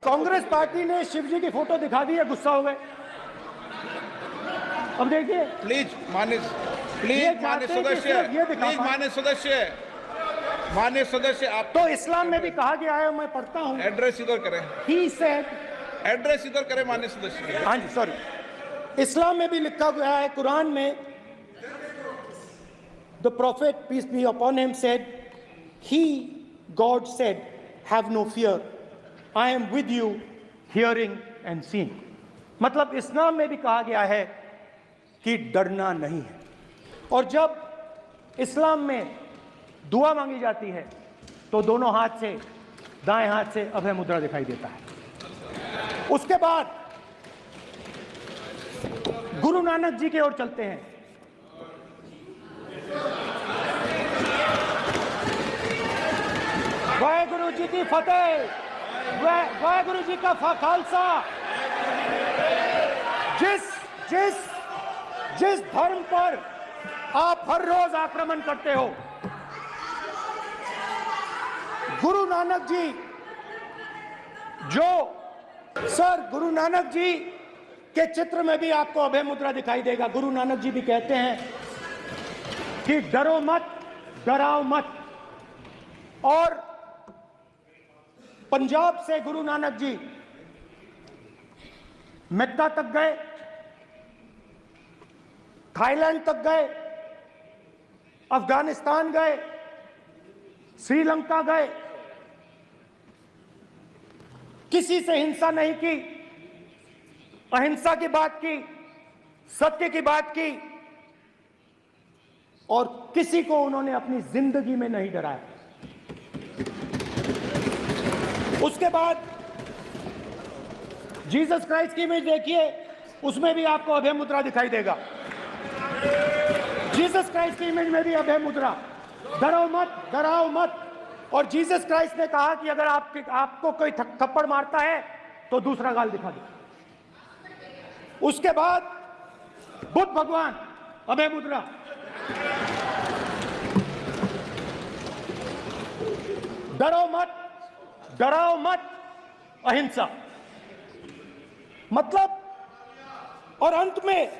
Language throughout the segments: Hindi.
कांग्रेस पार्टी ने शिवजी की फोटो दिखा दी है, गुस्सा हो गए। अब देखिए प्लीज मान्य सदस्य आप तो इस्लाम में भी कहा गया है, मैं पढ़ता हूँ। एड्रेस इधर करें, He said, एड्रेस इधर करें मान्य सदस्य। हाँ जी सॉरी, इस्लाम में भी लिखा गया है, कुरान में, the prophet peace be upon him said, he God said, have no fear, I am with you hearing and seeing। मतलब इस्लाम में भी कहा गया है कि डरना नहीं है। और जब इस्लाम में दुआ मांगी जाती है तो दोनों हाथ से, दाएं हाथ से अभय मुद्रा दिखाई देता है। उसके बाद गुरु नानक जी की ओर चलते हैं। वाहेगुरु जी की फतेह, वाहेगुरु जी का खालसा। जिस धर्म पर आप हर रोज आक्रमण करते हो, गुरु नानक जी, गुरु नानक जी के चित्र में भी आपको अभय मुद्रा दिखाई देगा। गुरु नानक जी भी कहते हैं कि डरो मत, डराओ मत। और पंजाब से गुरु नानक जी मेक्का तक गए, थाईलैंड तक गए, अफगानिस्तान गए, श्रीलंका गए, किसी से हिंसा नहीं की, अहिंसा की बात की, सत्य की बात की, और किसी को उन्होंने अपनी जिंदगी में नहीं डराया। उसके बाद जीसस क्राइस्ट की इमेज देखिए, उसमें भी आपको अभय मुद्रा दिखाई देगा। जीसस क्राइस्ट की इमेज में भी अभय मुद्रा, डरो मत, डराओ मत। और जीसस क्राइस्ट ने कहा कि अगर आपको कोई थप्पड़ मारता है तो दूसरा गाल दिखा दो। उसके बाद बुद्ध भगवान, अभय मुद्रा। डरो मत, डराओ मत, अहिंसा। मतलब, और अंत में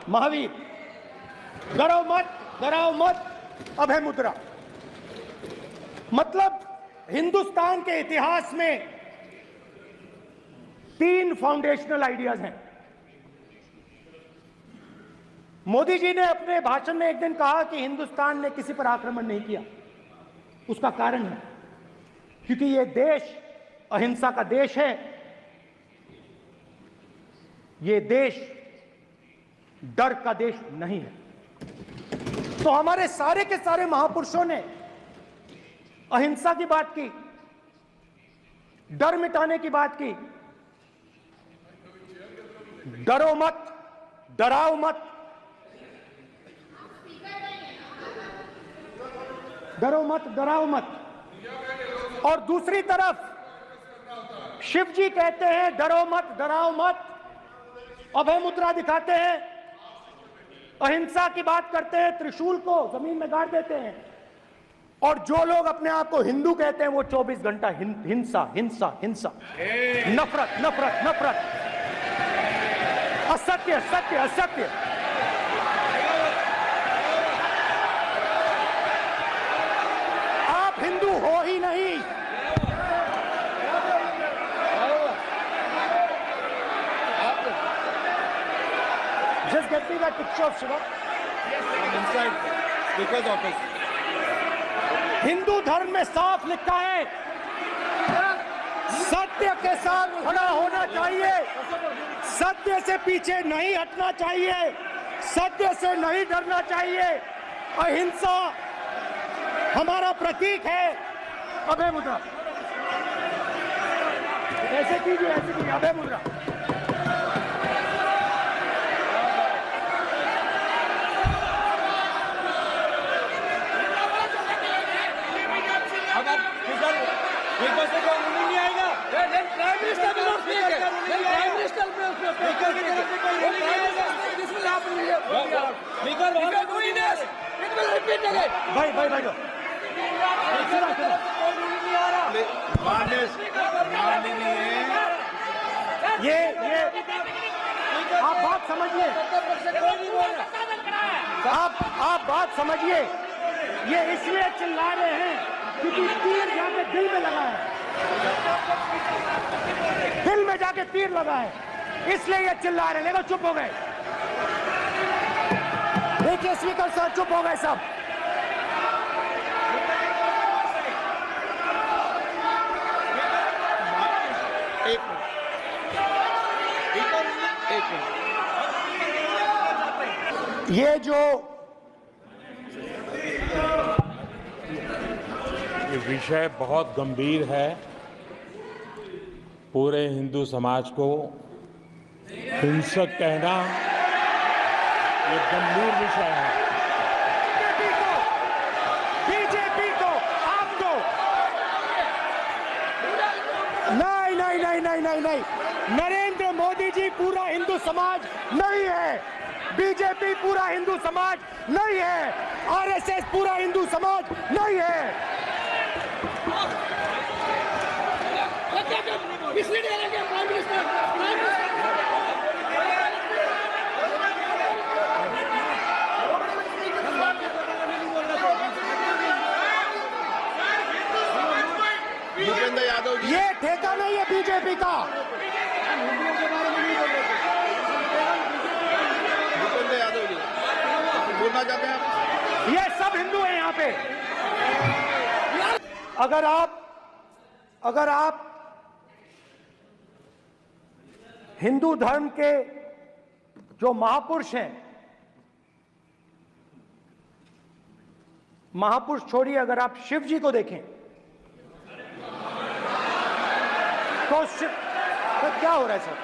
महावीर, डरो मत, डराओ मत, अभय मुद्रा। मतलब हिंदुस्तान के इतिहास में 3 फाउंडेशनल आइडियाज हैं। मोदी जी ने अपने भाषण में एक दिन कहा कि हिंदुस्तान ने किसी पर आक्रमण नहीं किया। उसका कारण है क्योंकि यह देश अहिंसा का देश है। यह देश डर का देश नहीं है। तो हमारे सारे के सारे महापुरुषों ने अहिंसा की बात की, डर मिटाने की बात की। डरो मत, डराओ मत, डरो मत, डराओ मत। और दूसरी तरफ शिव जी कहते हैं डरो मत, डराओ मत, अभय मुद्रा दिखाते हैं, अहिंसा की बात करते हैं, त्रिशूल को जमीन में गाड़ देते हैं। और जो लोग अपने आप को हिंदू कहते हैं वो 24 घंटा हिंसा, हिंसा, हिंसा, नफरत, नफरत, नफरत, असत्य, सत्य, असत्य। आप हिंदू हो ही नहीं। Just get me that picture of Shiva. Inside speaker's office. Hindu धर्म में साफ लिखा है, सत्य के साथ खड़ा होना चाहिए, सत्य से पीछे नहीं हटना चाहिए, सत्य से नहीं डरना चाहिए। अहिंसा हमारा प्रतीक है। अभय मुद्रा ऐसे कीजिए, ऐसे कीजिए, अभय मुद्रा। नहीं आएगा, प्राइम मिनिस्टर भी नोट किए, प्राइम मिनिस्टर भाई भाई भाई नहीं आ रहा। ये आप बात समझिए, कोई नहीं बोल रहा। आप बात समझिए। ये इसलिए चिल्ला रहे हैं क्योंकि तीर जाके दिल में लगा है, दिल में जाके तीर लगा है, इसलिए ये चिल्ला रहे हैं। देखो चुप हो गए, देखिए स्पीकर साहब चुप हो गए सब। एक मिनट। ये जो ये विषय बहुत गंभीर है। पूरे हिंदू समाज को हिंसक कहना ये गंभीर विषय है। बीजेपी को आपको नहीं, नरेंद्र मोदी जी पूरा हिंदू समाज नहीं है, बीजेपी पूरा हिंदू समाज नहीं है, आरएसएस पूरा हिंदू समाज नहीं है। भूपेंद्र यादव जी, ये ठेका नहीं है बीजेपी का। भूपेंद्र यादव जी बोलना चाहते हैं आप? ये सब हिंदू हैं यहाँ पे। अगर आप हिंदू धर्म के जो महापुरुष हैं, महापुरुष छोड़िए, अगर आप शिव जी को देखें तो क्या हो रहा है सर?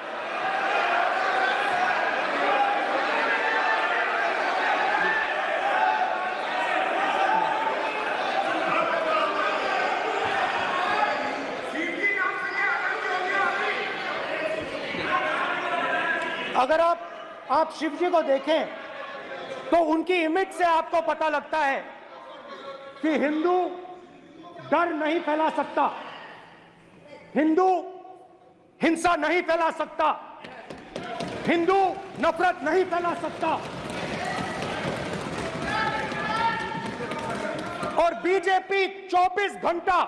अगर आप शिव जी को देखें तो उनकी इमेज से आपको पता लगता है कि हिंदू डर नहीं फैला सकता, हिंदू हिंसा नहीं फैला सकता, हिंदू नफरत नहीं फैला सकता। और बीजेपी 24 घंटा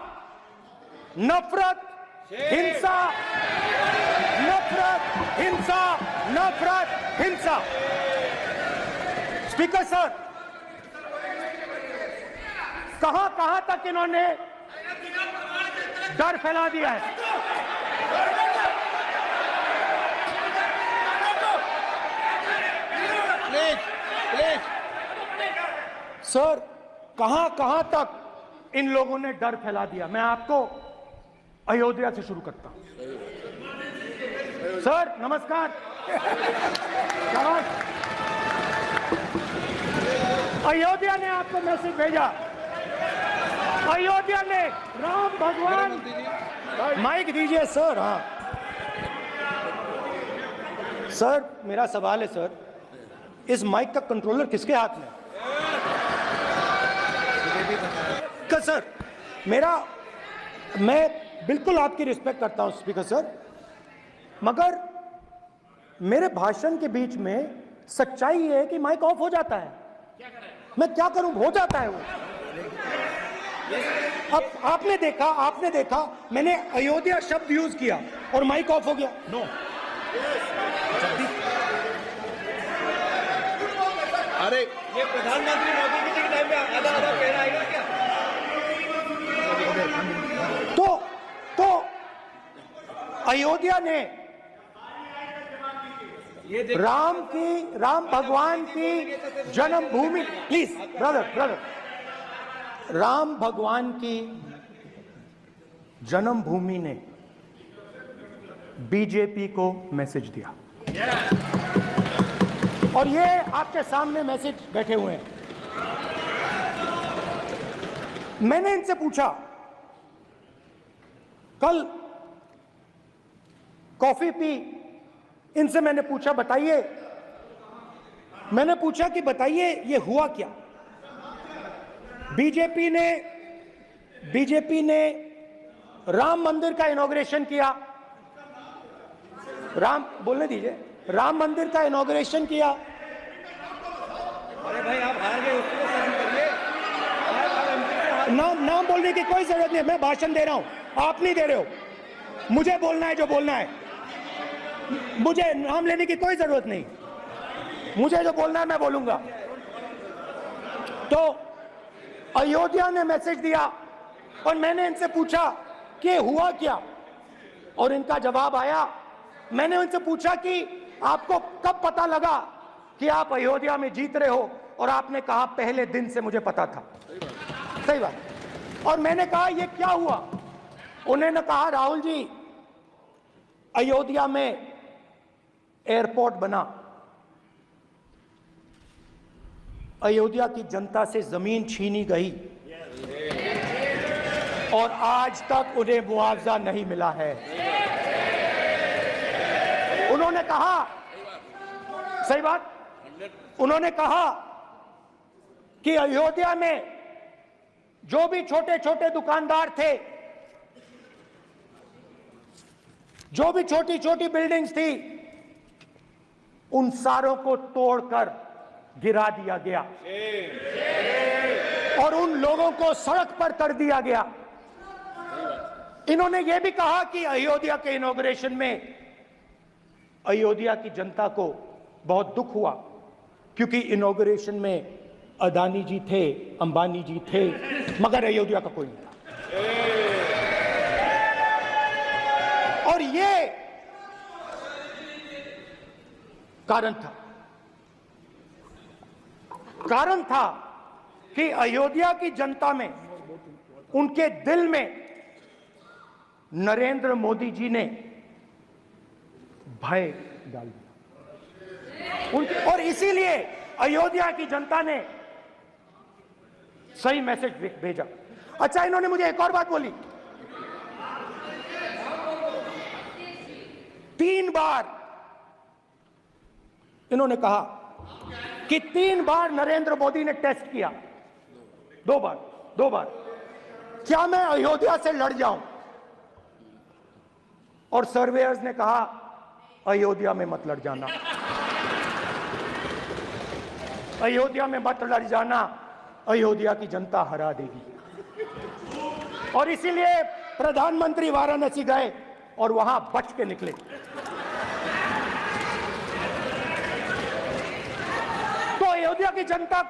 नफरत, हिंसा, नफरत, हिंसा, नफरत, हिंसा। स्पीकर सर, कहां तक इन्होंने डर फैला दिया है? प्लीज सर, कहां तक इन लोगों ने डर फैला दिया? मैं आपको अयोध्या से शुरू करता हूं। सर नमस्कार। अयोध्या ने आपको मैसेज भेजा, अयोध्या ने राम भगवान, माइक दीजिए सर। हाँ सर, मेरा सवाल है सर, इस माइक का कंट्रोलर किसके हाथ में? सर मैं बिल्कुल आपकी रिस्पेक्ट करता हूं स्पीकर सर, मगर मेरे भाषण के बीच में सच्चाई है कि माइक ऑफ हो जाता है। मैं क्या करूं, हो जाता है वो। अब आपने देखा मैंने अयोध्या शब्द यूज किया और माइक ऑफ हो गया। नो अरे ये प्रधानमंत्री मोदी जी के टाइम में आधा कह रहा है क्या? तो अयोध्या ने राम भगवान की जन्मभूमि, प्लीज ब्रदर, राम भगवान की जन्मभूमि ने बीजेपी को मैसेज दिया। और ये आपके सामने मैसेज बैठे हुए हैं। मैंने इनसे पूछा, कल कॉफी पी, इनसे मैंने पूछा बताइए, मैंने पूछा कि बताइए ये हुआ क्या? बीजेपी ने राम मंदिर का इनॉग्रेशन किया, राम बोलने दीजिए, राम मंदिर का इनॉग्रेशन किया। अरे भाई आप हार गए, उसको सहन करिए। नाम बोलने की कोई जरूरत नहीं है, मैं भाषण दे रहा हूं, आप नहीं दे रहे हो। मुझे बोलना है जो बोलना है, मुझे नाम लेने की कोई जरूरत नहीं, मुझे जो बोलना है मैं बोलूंगा। तो अयोध्या ने मैसेज दिया और मैंने इनसे पूछा कि हुआ क्या, और इनका जवाब आया। मैंने उनसे पूछा कि आपको कब पता लगा कि आप अयोध्या में जीत रहे हो, और आपने कहा पहले दिन से मुझे पता था। सही बात। और मैंने कहा ये क्या हुआ, उन्होंने कहा राहुल जी अयोध्या में एयरपोर्ट बना, अयोध्या की जनता से जमीन छीनी गई और आज तक उन्हें मुआवजा नहीं मिला है। उन्होंने कहा, सही बात, उन्होंने कहा कि अयोध्या में जो भी छोटे छोटे दुकानदार थे, जो भी छोटी छोटी बिल्डिंग्स थी, उन सारों को तोड़कर गिरा दिया गया और उन लोगों को सड़क पर कर दिया गया। इन्होंने यह भी कहा कि अयोध्या के इनॉग्रेशन में अयोध्या की जनता को बहुत दुख हुआ, क्योंकि इनॉग्रेशन में अदानी जी थे, अंबानी जी थे, मगर अयोध्या का कोई नहीं था। और ये कारण था कि अयोध्या की जनता में, उनके दिल में नरेंद्र मोदी जी ने भय डाल दिया और इसीलिए अयोध्या की जनता ने सही मैसेज भेजा। अच्छा, इन्होंने मुझे एक और बात बोली, 3 बार इन्होंने कहा कि 3 बार नरेंद्र मोदी ने टेस्ट किया, 2 बार क्या मैं अयोध्या से लड़ जाऊं, और सर्वेयर्स ने कहा अयोध्या में मत लड़ जाना, अयोध्या में मत लड़ जाना, अयोध्या की जनता हरा देगी। और इसीलिए प्रधानमंत्री वाराणसी गए और वहां बच के निकले। तो अयोध्या की जनता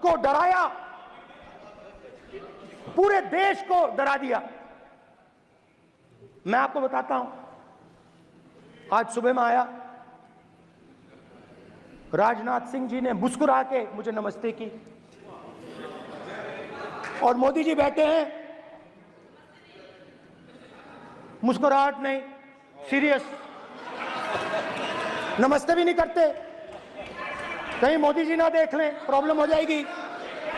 को डराया, पूरे देश को डरा दिया। मैं आपको बताता हूं, आज सुबह में आया, राजनाथ सिंह जी ने मुस्कुरा के मुझे नमस्ते की, और मोदी जी बैठे हैं, मुस्कुराहट नहीं, सीरियस, नमस्ते भी नहीं करते, कहीं मोदी जी ना देख लें, प्रॉब्लम हो जाएगी।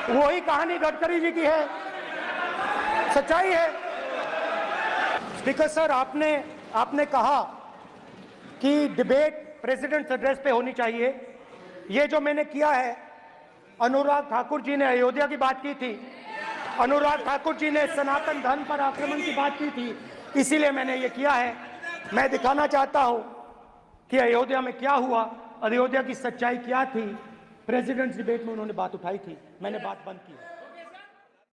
वही कहानी गडकरी जी की है, सच्चाई है। स्पीकर सर, आपने कहा कि डिबेट प्रेसिडेंट एड्रेस पे होनी चाहिए। ये जो मैंने किया है, अनुराग ठाकुर जी ने अयोध्या की बात की थी, अनुराग ठाकुर जी ने सनातन धर्म पर आक्रमण की बात की थी, इसीलिए मैंने ये किया है। मैं दिखाना चाहता हूं कि अयोध्या में क्या हुआ, अयोध्या की सच्चाई क्या थी। प्रेसिडेंट डिबेट में उन्होंने बात उठाई थी, मैंने बात बंद की है।